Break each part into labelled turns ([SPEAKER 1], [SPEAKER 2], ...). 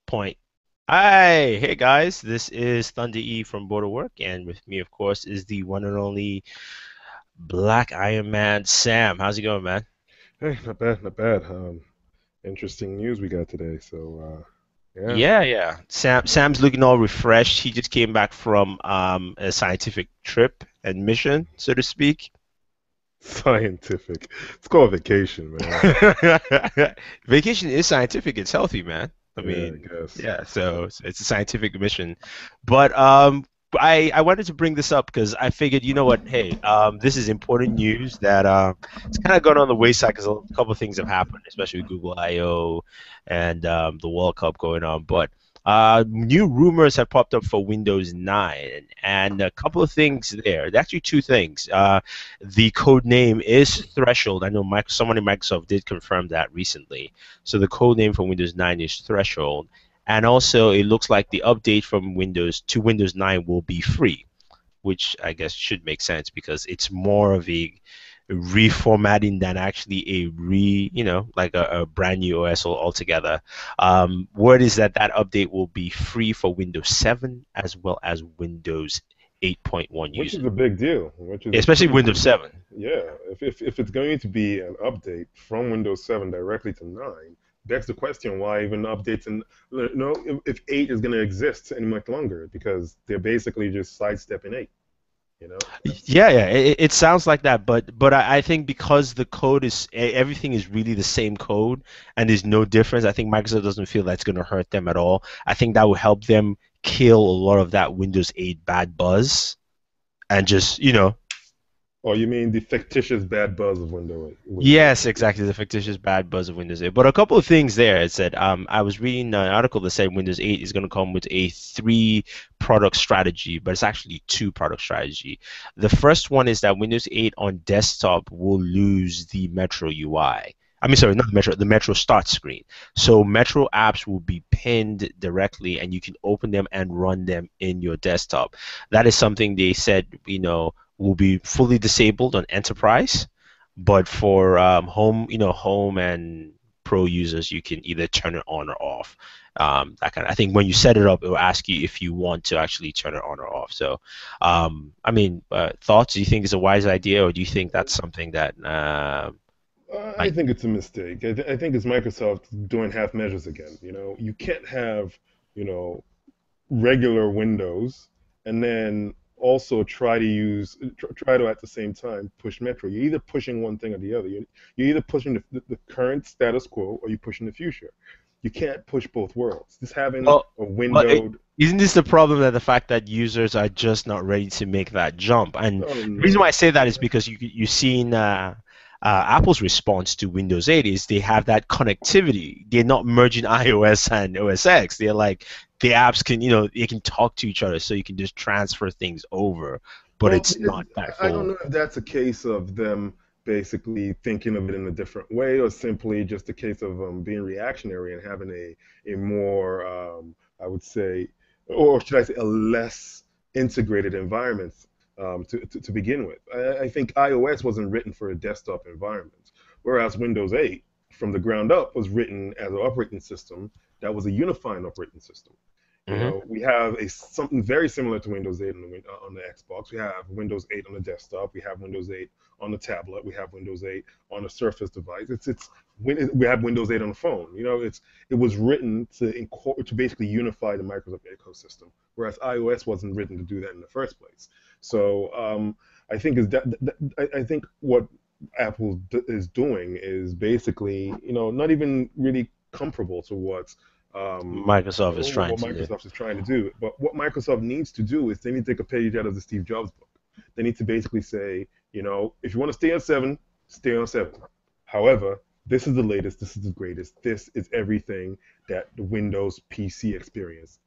[SPEAKER 1] Point. Hi, hey guys, this is Thunder E from Borderwork, and with me, of course, is the one and only Black Iron Man Sam. How's it going, man?
[SPEAKER 2] Hey, not bad, not bad. Interesting news we got today. Yeah.
[SPEAKER 1] Yeah. Sam's looking all refreshed. He just came back from a scientific trip and mission, so to speak.
[SPEAKER 2] Scientific. It's called vacation, man.
[SPEAKER 1] Vacation is scientific. It's healthy, man. I
[SPEAKER 2] Yeah, I
[SPEAKER 1] mean,
[SPEAKER 2] guess.
[SPEAKER 1] yeah, so it's a scientific mission. But I wanted to bring this up because I figured, you know what, hey, this is important news that it's kind of gone on the wayside because a couple of things have happened, especially with Google I/O and the World Cup going on. But new rumors have popped up for Windows 9, and a couple of things there. Actually, two things. The code name is Threshold. I know someone in Microsoft did confirm that recently. So the code name for Windows 9 is Threshold. And also, it looks like the update from Windows to Windows 9 will be free, which I guess should make sense because it's more of a reformatting than actually like a brand new OS altogether. Word is that update will be free for Windows 7 as well as Windows 8.1
[SPEAKER 2] Which is
[SPEAKER 1] users,
[SPEAKER 2] a big deal, which is a
[SPEAKER 1] especially
[SPEAKER 2] pretty
[SPEAKER 1] Windows
[SPEAKER 2] big deal.
[SPEAKER 1] 7.
[SPEAKER 2] Yeah, if it's going to be an update from Windows 7 directly to 9, begs the question why even updates and if 8 is going to exist any much longer because they're basically just sidestepping 8. You know, that's
[SPEAKER 1] Yeah. It sounds like that, but I think because the code is everything is really the same code and there's no difference. I think Microsoft doesn't feel that's going to hurt them at all. I think that will help them kill a lot of that Windows 8 bad buzz and just
[SPEAKER 2] Oh, you mean the fictitious bad buzz of Windows
[SPEAKER 1] yes,
[SPEAKER 2] 8?
[SPEAKER 1] exactly, the fictitious bad buzz of Windows 8. But a couple of things there. It said I was reading an article that said Windows 8 is going to come with a three product strategy, but it's actually two product strategy. The first one is that Windows 8 on desktop will lose the Metro UI. I mean, sorry, not the Metro, the Metro start screen. So Metro apps will be pinned directly, and you can open them and run them in your desktop. That is something they said, will be fully disabled on enterprise, but for home and pro users, you can either turn it on or off. That kind of, I think when you set it up, it will ask you if you want to actually turn it on or off. So, I mean, thoughts? Do you think it's a wise idea, or do you think that's something that
[SPEAKER 2] I
[SPEAKER 1] might?
[SPEAKER 2] think it's a mistake. I think it's Microsoft doing half measures again. You can't have, you know, regular Windows and then also try to at the same time push Metro. You're either pushing one thing or the other. You're either pushing the current status quo or you're pushing the future. You can't push both worlds. Just having
[SPEAKER 1] Well,
[SPEAKER 2] a
[SPEAKER 1] but
[SPEAKER 2] windowed.
[SPEAKER 1] isn't this the problem, that the fact that users are just not ready to make that jump? And
[SPEAKER 2] Oh
[SPEAKER 1] the reason why I
[SPEAKER 2] no.
[SPEAKER 1] say that is because you've seen Apple's response to Windows 8 is they have that connectivity. They're not merging iOS and OS X. They're like the apps can, they can talk to each other, so you can just transfer things over, but
[SPEAKER 2] Well,
[SPEAKER 1] it's not that
[SPEAKER 2] I don't
[SPEAKER 1] full.
[SPEAKER 2] know if that's a case of them basically thinking of it in a different way, or simply just a case of being reactionary and having a more, I would say, or should I say, a less integrated environment to begin with. I think iOS wasn't written for a desktop environment, whereas Windows 8, from the ground up, was written as an operating system that was a unifying operating system.
[SPEAKER 1] Hmm.
[SPEAKER 2] We have a something very similar to Windows 8 on the Xbox. We have Windows 8 on the desktop. We have Windows 8 on the tablet. We have Windows 8 on a Surface device. We have Windows 8 on the phone. It was written to basically unify the Microsoft ecosystem, whereas iOS wasn't written to do that in the first place. So I think I think what Apple is doing is basically not even really comparable to
[SPEAKER 1] Microsoft is trying
[SPEAKER 2] what
[SPEAKER 1] to do.
[SPEAKER 2] Microsoft is trying to do. But what Microsoft needs to do is they need to take a page out of the Steve Jobs book. They need to basically say, if you want to stay on 7, stay on 7. However, this is the latest, this is the greatest, this is everything that the Windows PC experience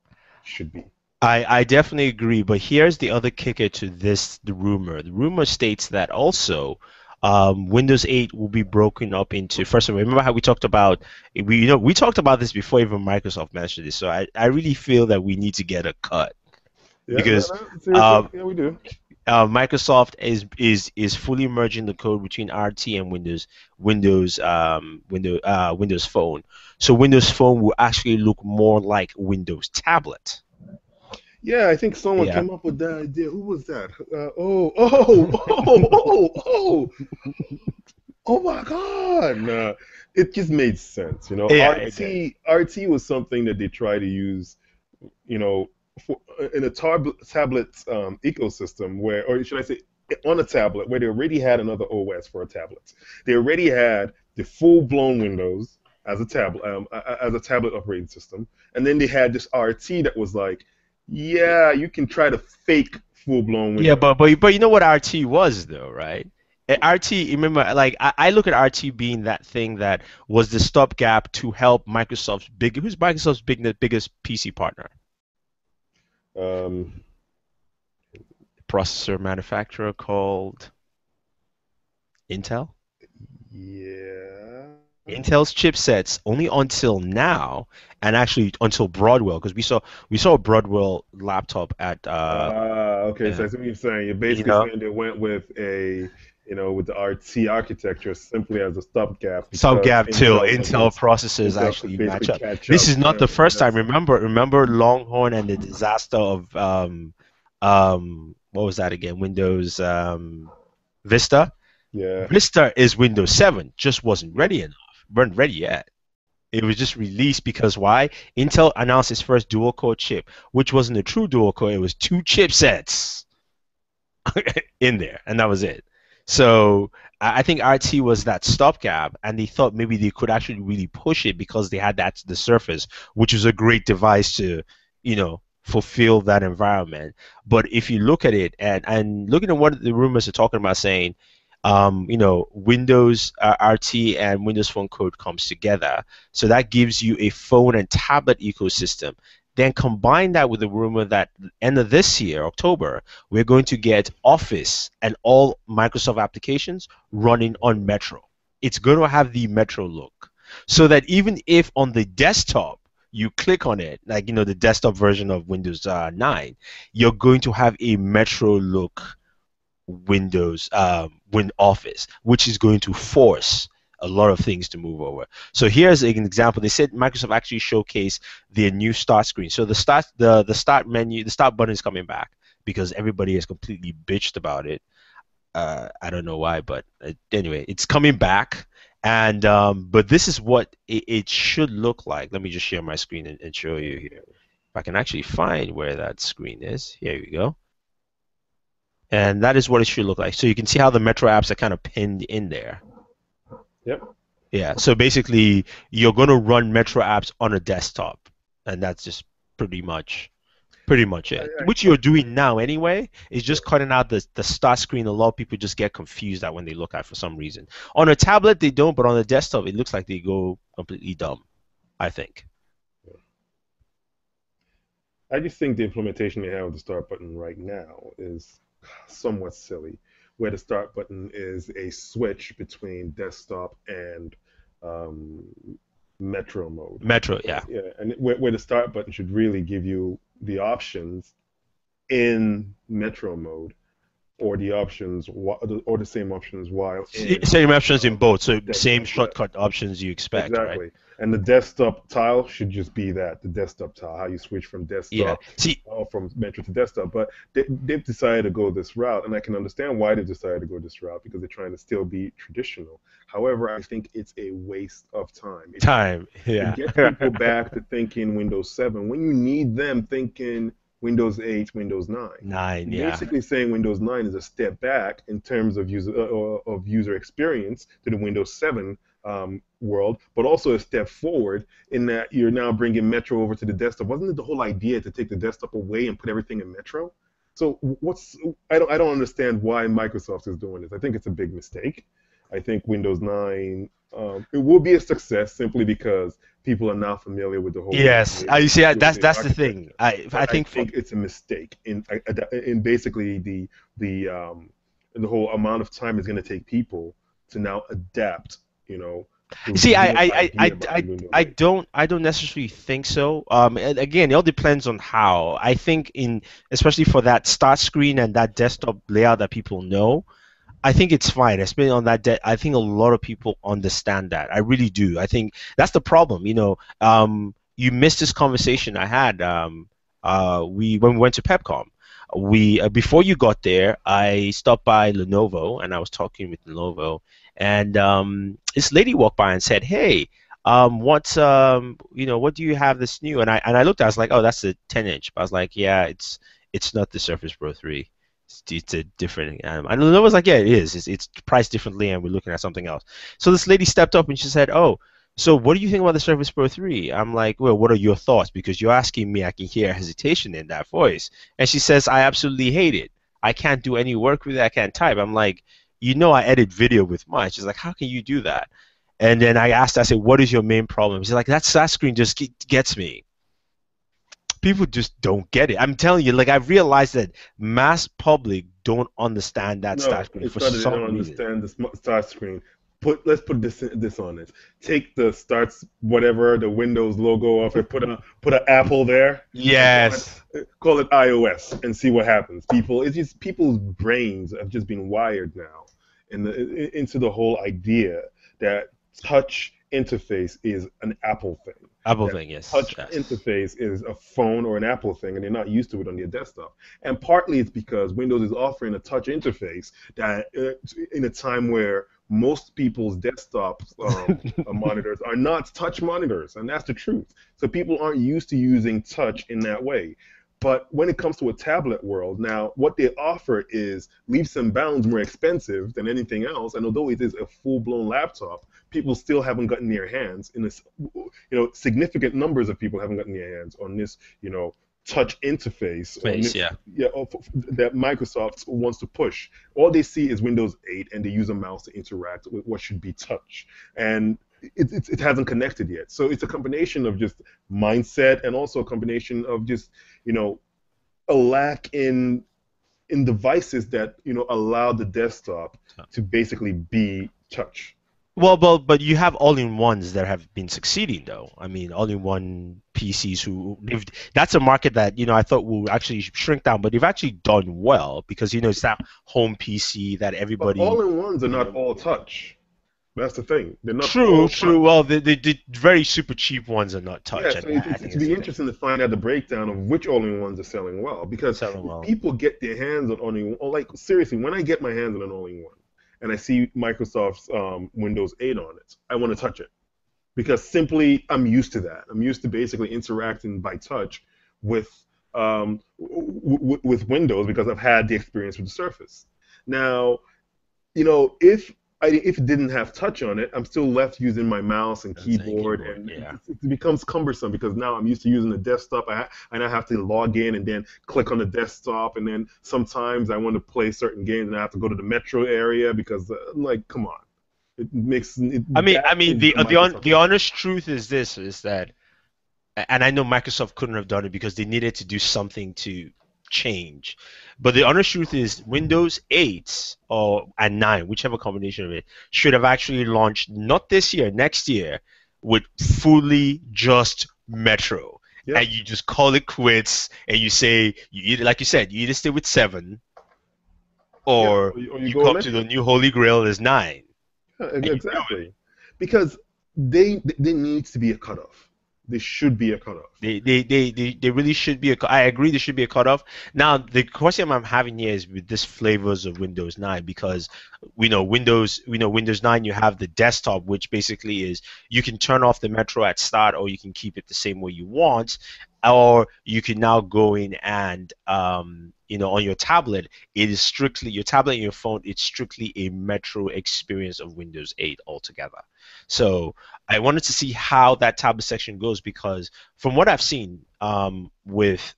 [SPEAKER 2] should be.
[SPEAKER 1] I definitely agree, but here's the other kicker to this, the rumor. The rumor states that also Windows 8 will be broken up into, first of all, remember how we talked about, we talked about this before even Microsoft mentioned this. So I really feel that we need to get a cut
[SPEAKER 2] Yeah, no,
[SPEAKER 1] because
[SPEAKER 2] no, seriously,
[SPEAKER 1] um,
[SPEAKER 2] yeah, we do.
[SPEAKER 1] Microsoft is fully merging the code between RT and Windows Phone. So Windows Phone will actually look more like Windows Tablet.
[SPEAKER 2] Yeah, I think someone
[SPEAKER 1] Yeah.
[SPEAKER 2] came up with that idea. Who was that? Oh my God! Nah, it just made sense.
[SPEAKER 1] Yeah, it did.
[SPEAKER 2] RT was something that they try to use, you know, for, in a tablet ecosystem where, or should I say, on a tablet where they already had another OS for a tablet. They already had the full-blown Windows as a tablet operating system, and then they had this RT that was like, yeah, you can try to fake full-blown
[SPEAKER 1] Yeah,
[SPEAKER 2] Windows.
[SPEAKER 1] but you know what RT was though, right? RT, remember, like I look at RT being that thing that was the stopgap to help who's Microsoft's biggest PC partner?
[SPEAKER 2] Um,
[SPEAKER 1] Processor manufacturer called Intel.
[SPEAKER 2] yeah.
[SPEAKER 1] Intel's chipsets only until now, and actually until Broadwell, because we saw a Broadwell laptop at
[SPEAKER 2] Okay, so
[SPEAKER 1] yeah,
[SPEAKER 2] I see what you're saying. You're
[SPEAKER 1] you
[SPEAKER 2] basically
[SPEAKER 1] know,
[SPEAKER 2] saying they went with with the RT architecture simply as a stopgap because
[SPEAKER 1] stopgap till Intel processors
[SPEAKER 2] Intel could
[SPEAKER 1] actually match
[SPEAKER 2] basically
[SPEAKER 1] up.
[SPEAKER 2] catch
[SPEAKER 1] This
[SPEAKER 2] up.
[SPEAKER 1] is not
[SPEAKER 2] Yeah,
[SPEAKER 1] the first time.
[SPEAKER 2] that's
[SPEAKER 1] Remember Longhorn and the disaster of what was that again? Windows Vista.
[SPEAKER 2] yeah,
[SPEAKER 1] Vista is Windows 7, just wasn't
[SPEAKER 2] yeah.
[SPEAKER 1] ready enough. Weren't ready yet. It was just released because why? Intel announced its first dual core chip, which wasn't a true dual core. It was two chipsets in there, and that was it. So I think RT was that stopgap, and they thought maybe they could actually really push it because they had that the Surface, which was a great device to, fulfill that environment. But if you look at it and looking at what the rumors are talking about, saying, Windows RT and Windows Phone code comes together, so that gives you a phone and tablet ecosystem. Then combine that with the rumor that end of this year, October, we're going to get Office and all Microsoft applications running on Metro. It's going to have the Metro look. So that even if on the desktop you click on it, like, the desktop version of Windows 9, you're going to have a Metro look Windows Win Office, which is going to force a lot of things to move over. So here's an example. They said Microsoft actually showcased their new start screen. So the start menu, the start button is coming back because everybody has completely bitched about it. I don't know why, but anyway, it's coming back. And but this is what it should look like. Let me just share my screen and show you here. If I can actually find where that screen is. Here we go. And that is what it should look like. So you can see how the Metro apps are kind of pinned in there.
[SPEAKER 2] Yep.
[SPEAKER 1] Yeah. So basically, you're going to run Metro apps on a desktop, and that's just pretty much it. Which
[SPEAKER 2] I,
[SPEAKER 1] you're doing now anyway. It's
[SPEAKER 2] yeah.
[SPEAKER 1] just cutting out the start screen. A lot of people just get confused at when they look at it for some reason. On a tablet, they don't, but on the desktop, it looks like they go completely dumb, I think.
[SPEAKER 2] I just think the implementation they have of the start button right now is somewhat silly, where the start button is a switch between desktop and um, Metro mode.
[SPEAKER 1] Metro, yeah.
[SPEAKER 2] Yeah, and where the start button should really give you the options in Metro mode, or the same options while in
[SPEAKER 1] Same options in both, so same
[SPEAKER 2] desktop. Yeah,
[SPEAKER 1] shortcut options you expect, right?
[SPEAKER 2] exactly. And the desktop tile should just be that, the desktop tile, how you switch from
[SPEAKER 1] Yeah.
[SPEAKER 2] desktop
[SPEAKER 1] See,
[SPEAKER 2] or from Metro to desktop. But they've decided to go this route, and I can understand why they've decided to go this route because they're trying to still be traditional. However, I think it's a waste of time.
[SPEAKER 1] time,
[SPEAKER 2] It
[SPEAKER 1] yeah.
[SPEAKER 2] gets people back to thinking Windows 7 when you need them thinking Windows 8, Windows 9.
[SPEAKER 1] Nine,
[SPEAKER 2] You're
[SPEAKER 1] yeah.
[SPEAKER 2] basically saying Windows 9 is a step back in terms of user experience to the Windows 7 world, but also a step forward in that you're now bringing Metro over to the desktop. Wasn't it the whole idea to take the desktop away and put everything in Metro? So I don't understand why Microsoft is doing this. I think it's a big mistake. I think Windows 9 it will be a success simply because people are now familiar with the whole
[SPEAKER 1] Yes, you see,
[SPEAKER 2] Windows 8
[SPEAKER 1] that's the thing.
[SPEAKER 2] architecture.
[SPEAKER 1] I
[SPEAKER 2] But I
[SPEAKER 1] think for
[SPEAKER 2] think it's a mistake in basically the whole amount of time it's going to take people to now adapt, to
[SPEAKER 1] See,
[SPEAKER 2] give an idea behind Windows 8.
[SPEAKER 1] I don't necessarily think so. And again, it all depends on how. I think in especially for that start screen and that desktop layout that people know, I think it's fine. Especially on that I think a lot of people understand that. I really do. I think that's the problem. You missed this conversation I had. We when we went to PepCom, we before you got there, I stopped by Lenovo and I was talking with Lenovo, and this lady walked by and said, "Hey, what do you have this new?" And I looked, I was like, "Oh, that's a 10-inch." But I was like, "Yeah, it's not the Surface Pro 3. It's a different." And Lenovo's like, "Yeah, it is. It's priced differently, and we're looking at something else." So this lady stepped up and she said, "Oh, so what do you think about the Surface Pro 3?" I'm like, "Well, what are your thoughts?" Because you're asking me, I can hear hesitation in that voice. And she says, "I absolutely hate it. I can't do any work with it. I can't type." I'm like, I edit video with mine. She's like, "How can you do that?" And then I asked, I said, "What is your main problem?" She's like, that screen just gets me. People just don't get it. I'm telling you, like I've realized that mass public don't understand that
[SPEAKER 2] No,
[SPEAKER 1] start screen
[SPEAKER 2] it's
[SPEAKER 1] for
[SPEAKER 2] not that they
[SPEAKER 1] some
[SPEAKER 2] don't
[SPEAKER 1] reason.
[SPEAKER 2] understand the start screen. Let's put this on it. Take the starts whatever the Windows logo off it. Put an Apple there and
[SPEAKER 1] Yes.
[SPEAKER 2] call it iOS and see what happens. It's just people's brains have just been wired now into the whole idea that touch interface is an Apple thing.
[SPEAKER 1] Apple
[SPEAKER 2] That
[SPEAKER 1] thing, yes,
[SPEAKER 2] touch
[SPEAKER 1] yes.
[SPEAKER 2] interface is a phone or an Apple thing, and they're not used to it on their desktop. And partly it's because Windows is offering a touch interface that, in a time where most people's desktop monitors are not touch monitors, and that's the truth. So people aren't used to using touch in that way. But when it comes to a tablet world, now what they offer is leaps and bounds more expensive than anything else. And although it is a full-blown laptop, people still haven't gotten their hands in this. Significant numbers of people haven't gotten their hands on this. Touch interface on
[SPEAKER 1] Face,
[SPEAKER 2] this,
[SPEAKER 1] yeah.
[SPEAKER 2] yeah, that Microsoft wants to push. All they see is Windows 8, and they use a mouse to interact with what should be touch, and it hasn't connected yet. So it's a combination of just mindset and also a combination of just you know a lack in devices that allow the desktop to basically be touch. You
[SPEAKER 1] Well,
[SPEAKER 2] know,
[SPEAKER 1] but you have all-in-ones that have been succeeding though. I mean, all-in-one PCs that's a market that, I thought will actually shrink down, but they've actually done well because, it's that home PC that
[SPEAKER 2] but
[SPEAKER 1] everybody,
[SPEAKER 2] all-in-ones are
[SPEAKER 1] you
[SPEAKER 2] not
[SPEAKER 1] know,
[SPEAKER 2] all touch. That's the thing. They're not
[SPEAKER 1] true,
[SPEAKER 2] all
[SPEAKER 1] true.
[SPEAKER 2] touch.
[SPEAKER 1] Well, the very super cheap ones are not
[SPEAKER 2] Yeah,
[SPEAKER 1] touch,
[SPEAKER 2] so
[SPEAKER 1] and
[SPEAKER 2] it's,
[SPEAKER 1] I
[SPEAKER 2] it's,
[SPEAKER 1] think
[SPEAKER 2] it's
[SPEAKER 1] it's
[SPEAKER 2] be
[SPEAKER 1] the thing.
[SPEAKER 2] interesting to find out the breakdown of which all-in-ones are selling well. Because
[SPEAKER 1] Selling
[SPEAKER 2] if
[SPEAKER 1] well.
[SPEAKER 2] people get their hands on all-in-one, or like seriously, when I get my hands on an all-in-one and I see Microsoft's Windows 8 on it, I want to touch it because simply I'm used to that. I'm used to basically interacting by touch with with Windows because I've had the experience with the Surface. Now, if it didn't have touch on it, I'm still left using my mouse and
[SPEAKER 1] That's a
[SPEAKER 2] keyboard,
[SPEAKER 1] keyboard.
[SPEAKER 2] and
[SPEAKER 1] Yeah.
[SPEAKER 2] it becomes cumbersome because now I'm used to using the desktop. And I have to log in and then click on the desktop, and then sometimes I want to play certain games and I have to go to the metro area because, I'm like, come on,
[SPEAKER 1] I
[SPEAKER 2] that
[SPEAKER 1] mean,
[SPEAKER 2] is the Microsoft
[SPEAKER 1] the
[SPEAKER 2] way.
[SPEAKER 1] honest truth is this: is that, and I know Microsoft couldn't have done it because they needed to do something to change. But the honest truth is Windows 8 or and 9, whichever combination of it, should have actually launched not this year, next year, with fully just Metro.
[SPEAKER 2] Yeah,
[SPEAKER 1] And you just call it quits and you say you either like you said, you either stay with 7
[SPEAKER 2] yeah,
[SPEAKER 1] or
[SPEAKER 2] or you
[SPEAKER 1] you
[SPEAKER 2] go
[SPEAKER 1] come to the
[SPEAKER 2] metro.
[SPEAKER 1] new holy grail is 9.
[SPEAKER 2] Yeah,
[SPEAKER 1] And you do it.
[SPEAKER 2] exactly, because they needs to be a cutoff. There should be a cutoff.
[SPEAKER 1] They really should be I agree there should be a cutoff. Now the question I'm having here is with this flavors of Windows 9 because Windows 9 you have the desktop which basically is you can turn off the Metro at start or you can keep it the same way you want or you can now go in and on your tablet it is strictly your tablet and your phone it's strictly a Metro experience of Windows 8 altogether. So I wanted to see how that tablet section goes because from what I've seen with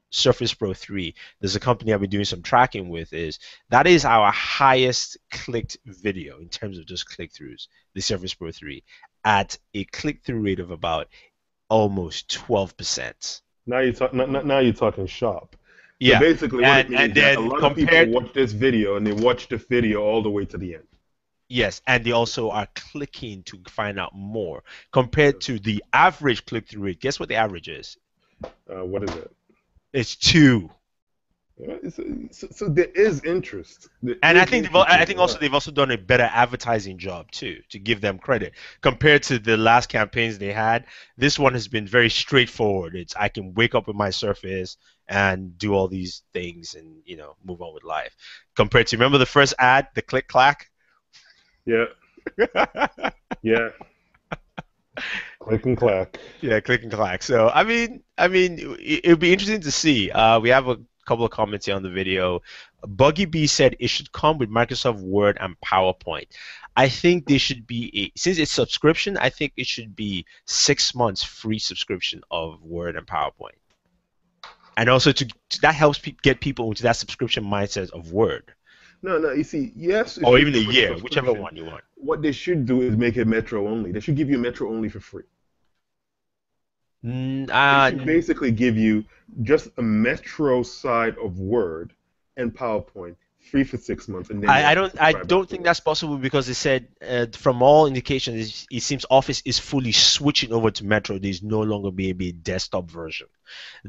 [SPEAKER 1] Surface Pro 3, there's a company I've been doing some tracking with, is that is our highest clicked video in terms of just click throughs, the Surface Pro 3, at a click through rate of about almost 12%.
[SPEAKER 2] Now you're talking shop. So
[SPEAKER 1] Yeah.
[SPEAKER 2] basically, what it
[SPEAKER 1] And
[SPEAKER 2] means is that a
[SPEAKER 1] then
[SPEAKER 2] lot of people
[SPEAKER 1] compared
[SPEAKER 2] watch this video and they watch the video all the way to the end.
[SPEAKER 1] Yes, and they also are clicking to find out more compared to the average click-through rate. Guess what the average is?
[SPEAKER 2] What is it?
[SPEAKER 1] It's 2.
[SPEAKER 2] Yeah, so there is interest. There
[SPEAKER 1] And
[SPEAKER 2] is interest
[SPEAKER 1] I
[SPEAKER 2] in
[SPEAKER 1] think
[SPEAKER 2] it.
[SPEAKER 1] also they've also done a better advertising job too, to give them credit. Compared to the last campaigns they had, this one has been very straightforward. It's I can wake up with my Surface and do all these things and move on with life. Compared to remember the first ad, the click clack?
[SPEAKER 2] Yeah, yeah. Click and clack.
[SPEAKER 1] Yeah, click and clack. So it would be interesting to see. We have a couple of comments here on the video. Buggy B said it should come with Microsoft Word and PowerPoint. I think there should be since it's subscription, I think it should be 6 months free subscription of Word and PowerPoint. And also that helps get people into that subscription mindset of Word,
[SPEAKER 2] No, no. You see, yes, it
[SPEAKER 1] or
[SPEAKER 2] should
[SPEAKER 1] even a
[SPEAKER 2] come with a
[SPEAKER 1] year, whichever
[SPEAKER 2] subscription.
[SPEAKER 1] one you want.
[SPEAKER 2] What they should do is make it Metro only. They should give you Metro only for free.
[SPEAKER 1] Mm,
[SPEAKER 2] They
[SPEAKER 1] uh,
[SPEAKER 2] should basically give you just a Metro side of Word and PowerPoint free for 6 months, and then you
[SPEAKER 1] I
[SPEAKER 2] have to
[SPEAKER 1] don't I
[SPEAKER 2] subscribe
[SPEAKER 1] don't think that's
[SPEAKER 2] afterwards.
[SPEAKER 1] possible because it said from all indications it seems Office is fully switching over to Metro. There's no longer be a desktop version.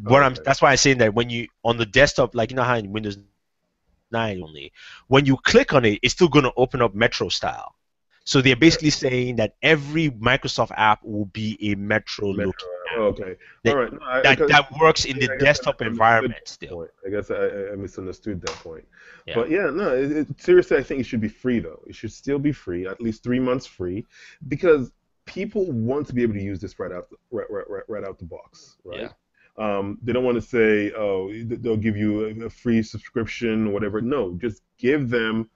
[SPEAKER 2] Oh, okay.
[SPEAKER 1] That's why I'm saying that when you on the desktop, like how in Windows 9 only, when you click on it, it's still going to open up Metro style. So they're
[SPEAKER 2] Yeah,
[SPEAKER 1] basically saying that every Microsoft app will be a Metro
[SPEAKER 2] Metro.
[SPEAKER 1] looking
[SPEAKER 2] Oh,
[SPEAKER 1] app
[SPEAKER 2] okay. All
[SPEAKER 1] that
[SPEAKER 2] right. No,
[SPEAKER 1] that works in the
[SPEAKER 2] I guess I
[SPEAKER 1] desktop
[SPEAKER 2] misunderstood
[SPEAKER 1] environment
[SPEAKER 2] that
[SPEAKER 1] still.
[SPEAKER 2] point. I guess I misunderstood that point.
[SPEAKER 1] Yeah.
[SPEAKER 2] But yeah, no. Seriously, I think it should be free though. It should still be free, at least 3 months free, because people want to be able to use this right out the box, right?
[SPEAKER 1] Yeah.
[SPEAKER 2] They don't want to say, oh, they'll give you a free subscription or whatever. No, just give them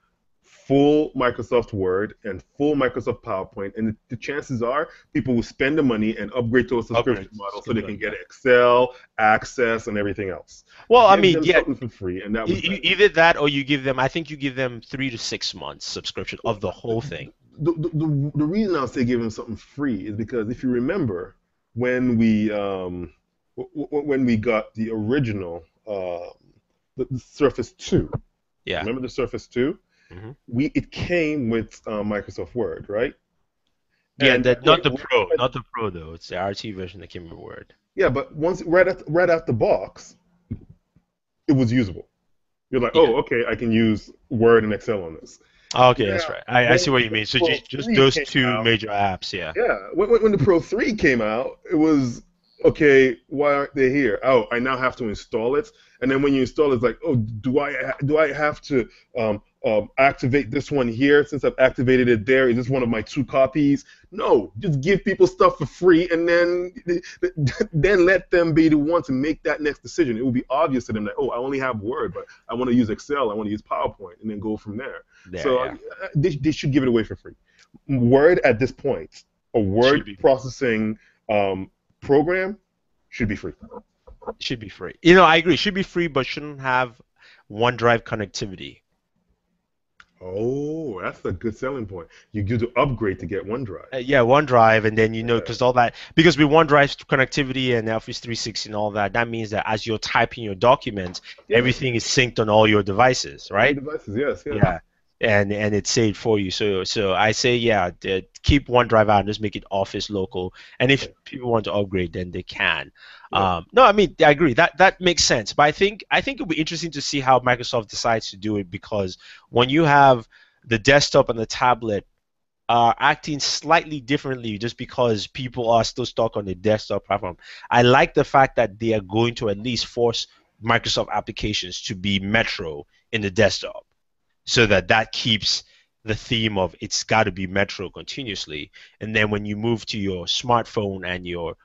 [SPEAKER 2] full Microsoft Word and full Microsoft PowerPoint, and the chances are people will spend the money and upgrade to a subscription
[SPEAKER 1] Upgrade.
[SPEAKER 2] model so they can get Excel, Access, and everything else.
[SPEAKER 1] Well, I
[SPEAKER 2] Give
[SPEAKER 1] mean,
[SPEAKER 2] them
[SPEAKER 1] yeah,
[SPEAKER 2] something for free, and that was that.
[SPEAKER 1] either that or you give them. I think you give them 3 to 6 months subscription of the whole thing.
[SPEAKER 2] The reason I'll say give them something free is because if you remember when we got the original the Surface 2,
[SPEAKER 1] Yeah.
[SPEAKER 2] remember the Surface 2?
[SPEAKER 1] Hmm.
[SPEAKER 2] It came with Microsoft Word, right?
[SPEAKER 1] Yeah,
[SPEAKER 2] And
[SPEAKER 1] that not the Pro though. It's the RT version that came with Word.
[SPEAKER 2] yeah, but once right out the box, it was usable. You're like,
[SPEAKER 1] Yeah.
[SPEAKER 2] oh, okay, I can use Word and Excel on this.
[SPEAKER 1] Okay, that's
[SPEAKER 2] Now,
[SPEAKER 1] right. I
[SPEAKER 2] when
[SPEAKER 1] see what you
[SPEAKER 2] the
[SPEAKER 1] mean. So
[SPEAKER 2] Pro
[SPEAKER 1] just
[SPEAKER 2] 3
[SPEAKER 1] those
[SPEAKER 2] came
[SPEAKER 1] two
[SPEAKER 2] out,
[SPEAKER 1] major apps. Yeah.
[SPEAKER 2] yeah, when the Pro 3 came out, it was okay. Why aren't they here? Oh, I now have to install it. And then when you install it, it's like, oh, do I have to activate this one here since I've activated it there? Is this one of my 2 copies? No, just give people stuff for free, and then let them be the one to make that next decision. It will be obvious to them that, oh, I only have Word, but I want to use Excel, I want to use PowerPoint, and then go from there.
[SPEAKER 1] There.
[SPEAKER 2] So
[SPEAKER 1] Yeah.
[SPEAKER 2] they should give it away for free. Word at this point, a
[SPEAKER 1] Should
[SPEAKER 2] word
[SPEAKER 1] be
[SPEAKER 2] processing program should be free.
[SPEAKER 1] should be free. I agree. Should be free, but shouldn't have OneDrive connectivity.
[SPEAKER 2] Oh, that's a good selling point. You do the upgrade to get OneDrive.
[SPEAKER 1] Yeah, OneDrive, and then
[SPEAKER 2] Yeah,
[SPEAKER 1] because all that because with OneDrive connectivity and Office 360 and all that, that means that as you're typing your documents,
[SPEAKER 2] yeah,
[SPEAKER 1] everything is synced on all your devices,
[SPEAKER 2] all your
[SPEAKER 1] right?
[SPEAKER 2] devices. Yes, yes.
[SPEAKER 1] Yeah, and it's saved for you. So I say yeah, keep OneDrive out and just make it Office local. And if
[SPEAKER 2] Yeah,
[SPEAKER 1] people want to upgrade, then they can.
[SPEAKER 2] yeah.
[SPEAKER 1] No, I mean I agree that makes sense. But I think it'll be interesting to see how Microsoft decides to do it because when you have the desktop and the tablet are acting slightly differently just because people are still stuck on the desktop platform. I like the fact that they are going to at least force Microsoft applications to be Metro in the desktop so that keeps the theme of it's got to be Metro continuously. And then when you move to your smartphone and your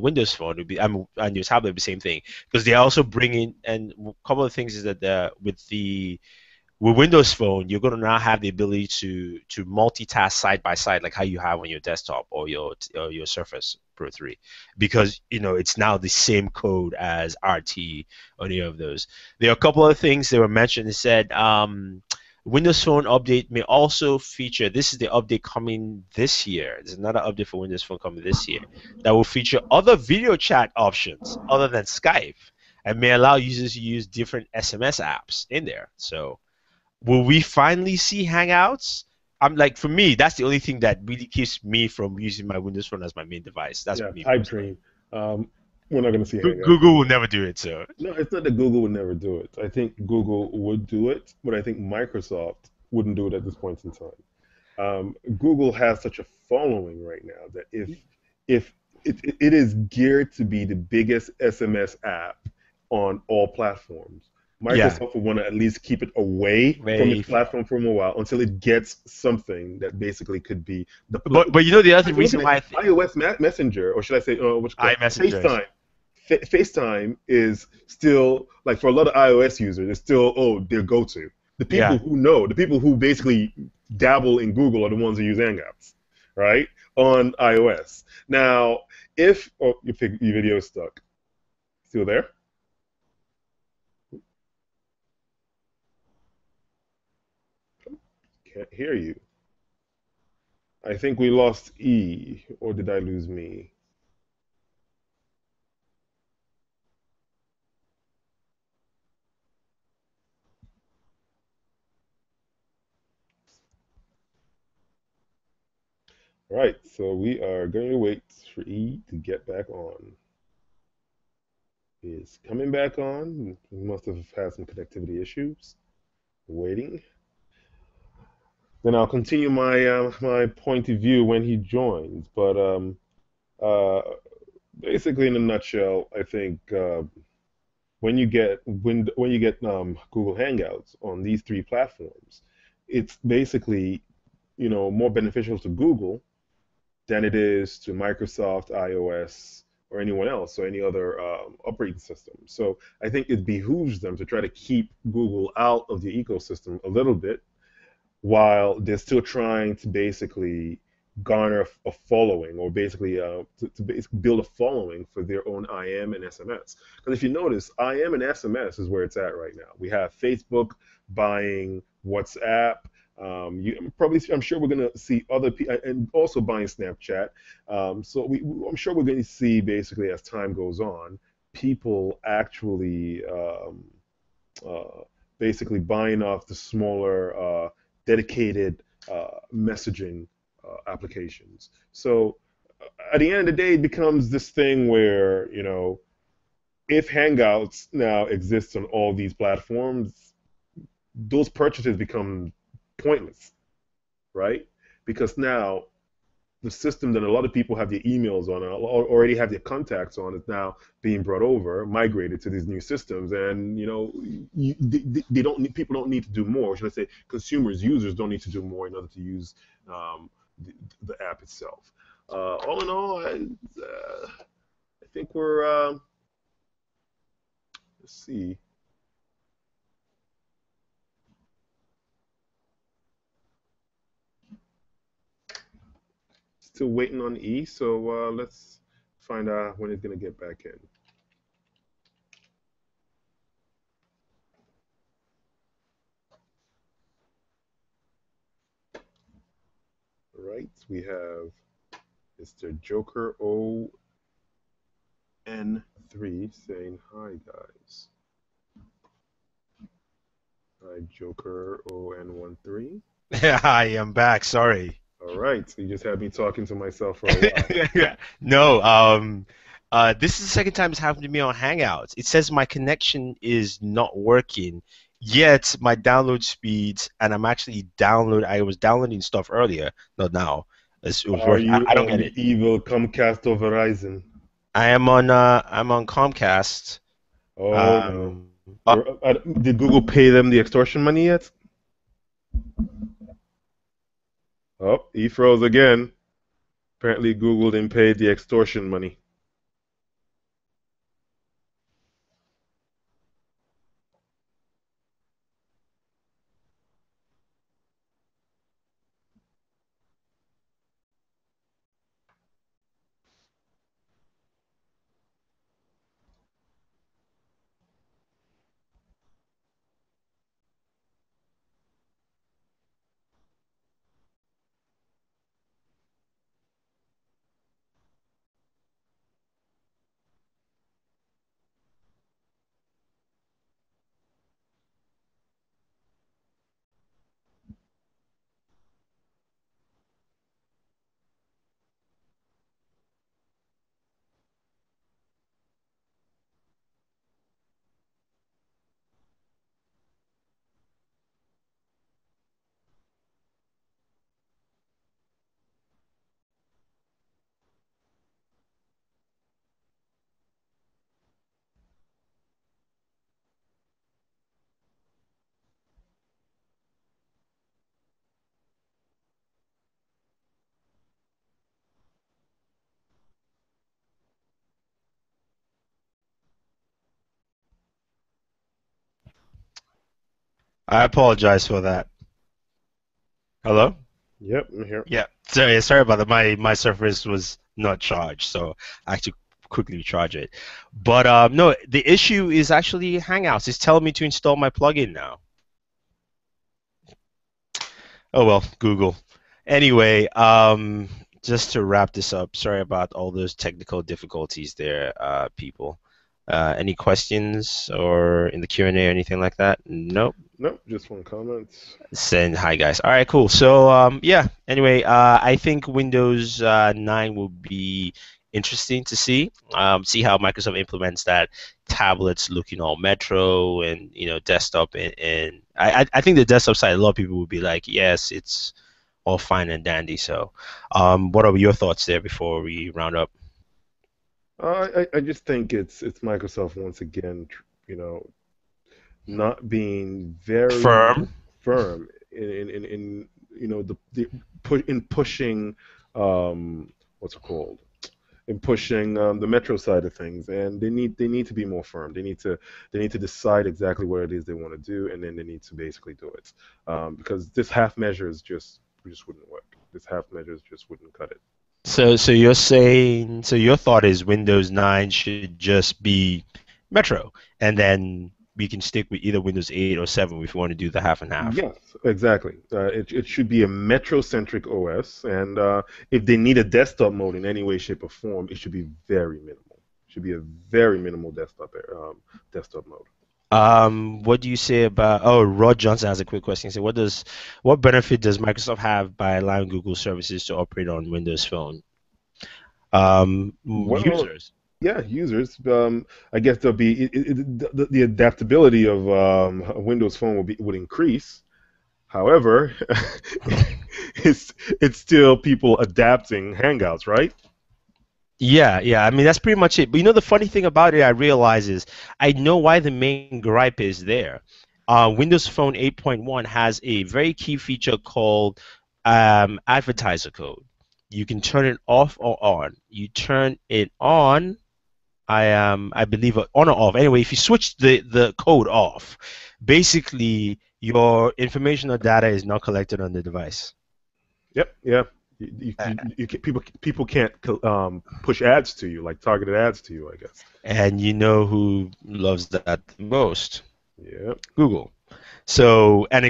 [SPEAKER 1] Windows phone, it'll be and your tablet, it'll be the same thing because they are also bringing and a couple of things is that with Windows Phone, you're going to now have the ability to multitask side by side, like how you have on your desktop or your Surface Pro 3, because it's now the same code as RT or any of those. There are a couple of things that were mentioned. It said Windows Phone update may also feature. This is the update coming this year. There's another update for Windows Phone coming this year that will feature other video chat options other than Skype and may allow users to use different SMS apps in there. So. will we finally see Hangouts? I'm like, for me, that's the only thing that really keeps me from using my Windows Phone as my main device. That's
[SPEAKER 2] Yeah,
[SPEAKER 1] me
[SPEAKER 2] pipe
[SPEAKER 1] personally.
[SPEAKER 2] dream. We're not going to see Hangouts.
[SPEAKER 1] Google will never do it, so
[SPEAKER 2] No, it's not that Google would never do it. I think Google would do it, but I think Microsoft wouldn't do it at this point in time. Google has such a following right now that if it is geared to be the biggest SMS app on all platforms,
[SPEAKER 1] yeah.
[SPEAKER 2] Microsoft will want to at least keep it away from its
[SPEAKER 1] Wave.
[SPEAKER 2] platform for a while until it gets something that basically could be
[SPEAKER 1] But you know the other
[SPEAKER 2] if you look
[SPEAKER 1] reason
[SPEAKER 2] at it,
[SPEAKER 1] why
[SPEAKER 2] iOS Messenger, or should I say, what you call
[SPEAKER 1] iMessengers.
[SPEAKER 2] FaceTime. FaceTime is still like for a lot of iOS users, it's still their go-to. The people
[SPEAKER 1] Yeah.
[SPEAKER 2] who know, the people who basically dabble in Google are the ones who use Hangouts, right? On iOS. Now, if your video is stuck, still there? Can't hear you. I think we lost E, or did I lose me? Right, so we are going to wait for E to get back on. He is coming back on. He must have had some connectivity issues. Waiting. Then I'll continue my point of view when he joins. But uh, basically, in a nutshell, I think when you get Google Hangouts on these three platforms, it's basically more beneficial to Google than it is to Microsoft, iOS, or anyone else, or any other operating system. So I think it behooves them to try to keep Google out of the ecosystem a little bit while they're still trying to basically garner a following or basically to basically build a following for their own IM and SMS. Because if you notice, IM and SMS is where it's at right now. We have Facebook buying WhatsApp. I'm sure we're going to see other people, and also buying Snapchat. I'm sure we're going to see basically as time goes on, people actually uh, basically buying off the smaller dedicated messaging applications. So at the end of the day, it becomes this thing where, if Hangouts now exists on all these platforms, those purchases become pointless, right? Because now the system that a lot of people have their emails on or already have their contacts on is now being brought over, migrated to these new systems, and they don't need, people don't need to do more. Should I say, consumers, users don't need to do more in order to use um, the app itself. All in all, I think we're let's see, still waiting on E. So let's find out when it's gonna get back in. Right, we have Mr. Joker ON3 saying hi, guys. Hi, Joker ON13.
[SPEAKER 1] I am back. Sorry.
[SPEAKER 2] All right, so you just had me talking to myself for a while.
[SPEAKER 1] No, this is the second time it's happened to me on Hangouts. It says my connection is not working, yet my download speeds, and I was downloading stuff earlier, not now. It was
[SPEAKER 2] Are
[SPEAKER 1] working.
[SPEAKER 2] you
[SPEAKER 1] I don't
[SPEAKER 2] on
[SPEAKER 1] get
[SPEAKER 2] the
[SPEAKER 1] it.
[SPEAKER 2] evil Comcast or Verizon?
[SPEAKER 1] I'm on Comcast.
[SPEAKER 2] Oh no.
[SPEAKER 1] Um, uh,
[SPEAKER 2] Did Google pay them the extortion money yet? Oh, he froze again. Apparently, Google didn't pay the extortion money.
[SPEAKER 1] I apologize for that. Hello?
[SPEAKER 2] Yep, I'm here.
[SPEAKER 1] Yeah. Sorry about that. My Surface was not charged, so I had to quickly charge it. But no, the issue is actually Hangouts. It's telling me to install my plugin now. Oh well, Google. Anyway, just to wrap this up, sorry about all those technical difficulties there, people. Any questions or in the Q&A or anything like that? Nope.
[SPEAKER 2] Nope, just one comment.
[SPEAKER 1] Send hi guys. All right, cool. So yeah. Anyway, I think Windows 9 will be interesting to see. See how Microsoft implements that tablets looking all Metro and desktop and I think the desktop side a lot of people will be like, yes, it's all fine and dandy. So, what are your thoughts there before we round up?
[SPEAKER 2] I just think it's Microsoft once again, not being very
[SPEAKER 1] Firm.
[SPEAKER 2] firm in the put in pushing what's it called in pushing the metro side of things, and they need to be more firm. They need to decide exactly what it is they want to do, and then they need to basically do it, because this half measures just wouldn't work. This half measures just wouldn't cut it.
[SPEAKER 1] So you're saying, so your thought is Windows 9 should just be Metro, and then we can stick with either Windows 8 or 7 if you want to do the half and half.
[SPEAKER 2] Yes, exactly. It should be a metro-centric OS, and if they need a desktop mode in any way, shape, or form, it should be very minimal. It should be a very minimal desktop mode.
[SPEAKER 1] What do you say about? Oh, Rod Johnson has a quick question. So, what benefit does Microsoft have by allowing Google services to operate on Windows Phone?
[SPEAKER 2] Well,
[SPEAKER 1] Users.
[SPEAKER 2] yeah, users. I guess there'll be the adaptability of a Windows Phone would increase. However, it's still people adapting Hangouts, right?
[SPEAKER 1] Yeah, yeah. I mean, that's pretty much it. But the funny thing about it, I realize is I know why the main gripe is there. Windows Phone 8.1 has a very key feature called advertiser code. You can turn it off or on. You turn it on, I believe on or off. Anyway, if you switch the code off, basically your information or data is not collected on the device.
[SPEAKER 2] Yep, yeah. People can't push ads to you, like targeted ads to you, I guess.
[SPEAKER 1] And you know who loves that the most?
[SPEAKER 2] Yep.
[SPEAKER 1] Google. So I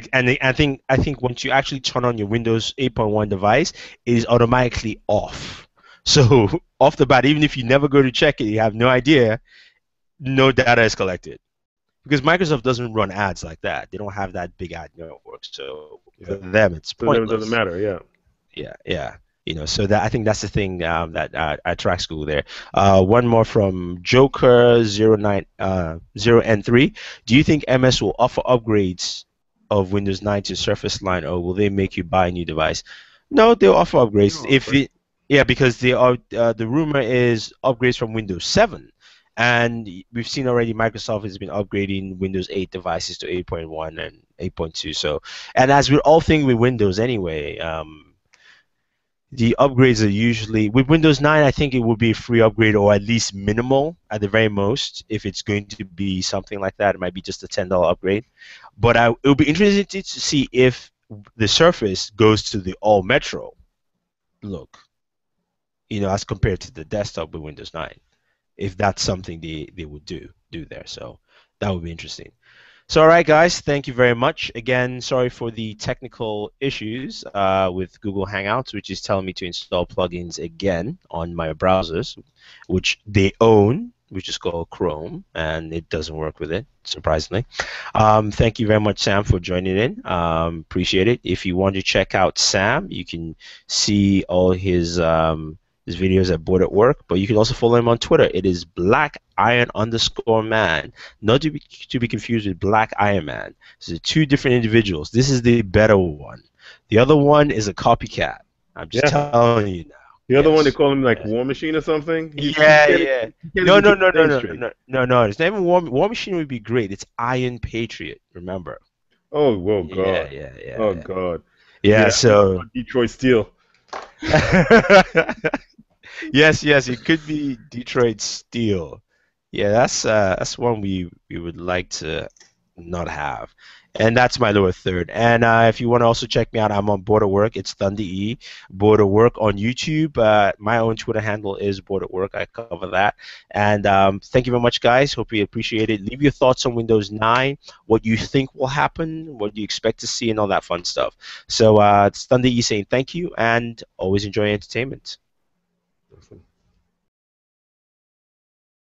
[SPEAKER 1] think once you actually turn on your Windows 8.1 device, it is automatically off. So off the bat, even if you never go to check it, you have no idea, no data is collected. Because Microsoft doesn't run ads like that. They don't have that big ad network. So for
[SPEAKER 2] Yeah.
[SPEAKER 1] them, it's
[SPEAKER 2] So then it doesn't
[SPEAKER 1] pointless.
[SPEAKER 2] matter. Yeah.
[SPEAKER 1] Yeah, yeah. So that I think that's the thing that attracts Google there. One more from Joker 090N3. Do you think MS will offer upgrades of Windows 9 to Surface Line, or will they make you buy a new device? No, they'll offer
[SPEAKER 2] They
[SPEAKER 1] upgrades.
[SPEAKER 2] offer it.
[SPEAKER 1] Yeah, because they are the rumor is upgrades from Windows 7, and we've seen already Microsoft has been upgrading Windows 8 devices to 8.1 and 8.2. So, and as with all things with Windows anyway, the upgrades are usually with Windows 9. I think it would be a free upgrade or at least minimal at the very most. If it's going to be something like that, it might be just a $10 upgrade. But it will be interesting to see if the Surface goes to the all Metro look, as compared to the desktop with Windows 9. If that's something they would do there, so that would be interesting. So, all right, guys, thank you very much. Again, sorry for the technical issues with Google Hangouts, which is telling me to install plugins again on my browsers, which they own, which is called Chrome, and it doesn't work with it, surprisingly. Thank you very much, Sam, for joining in. Appreciate it. If you want to check out Sam, you can see all his videos at Board at Work, but you can also follow him on Twitter. It is _man, not to be confused with Black Iron Man. So two different individuals. This is the better one. The other one is a copycat. I'm just
[SPEAKER 2] Yeah.
[SPEAKER 1] telling you now.
[SPEAKER 2] The other one they
[SPEAKER 1] Yes.
[SPEAKER 2] call him like
[SPEAKER 1] Yeah.
[SPEAKER 2] War Machine or something.
[SPEAKER 1] Yeah, yeah.
[SPEAKER 2] He can't
[SPEAKER 1] No,
[SPEAKER 2] even
[SPEAKER 1] no,
[SPEAKER 2] keep
[SPEAKER 1] no,
[SPEAKER 2] his
[SPEAKER 1] no,
[SPEAKER 2] name
[SPEAKER 1] no,
[SPEAKER 2] straight.
[SPEAKER 1] no, no, no. It's not even War Machine would be great. It's Iron Patriot. Remember?
[SPEAKER 2] Oh, well,
[SPEAKER 1] Yeah,
[SPEAKER 2] God.
[SPEAKER 1] yeah, yeah,
[SPEAKER 2] Oh,
[SPEAKER 1] yeah.
[SPEAKER 2] God.
[SPEAKER 1] Yeah.
[SPEAKER 2] Yeah.
[SPEAKER 1] So.
[SPEAKER 2] Detroit Steel.
[SPEAKER 1] Yes, yes, it could be Detroit Steel. Yeah, that's one we would like to not have. And that's my lower third. And if you want to also check me out, I'm on Board at Work. It's Thunder E. Board at Work on YouTube. My own Twitter handle is Board at Work. I cover that. And thank you very much, guys. Hope you appreciate it. Leave your thoughts on Windows 9, what you think will happen, what you expect to see, and all that fun stuff. So it's Thunder E saying thank you, and always enjoy entertainment.
[SPEAKER 2] Awesome.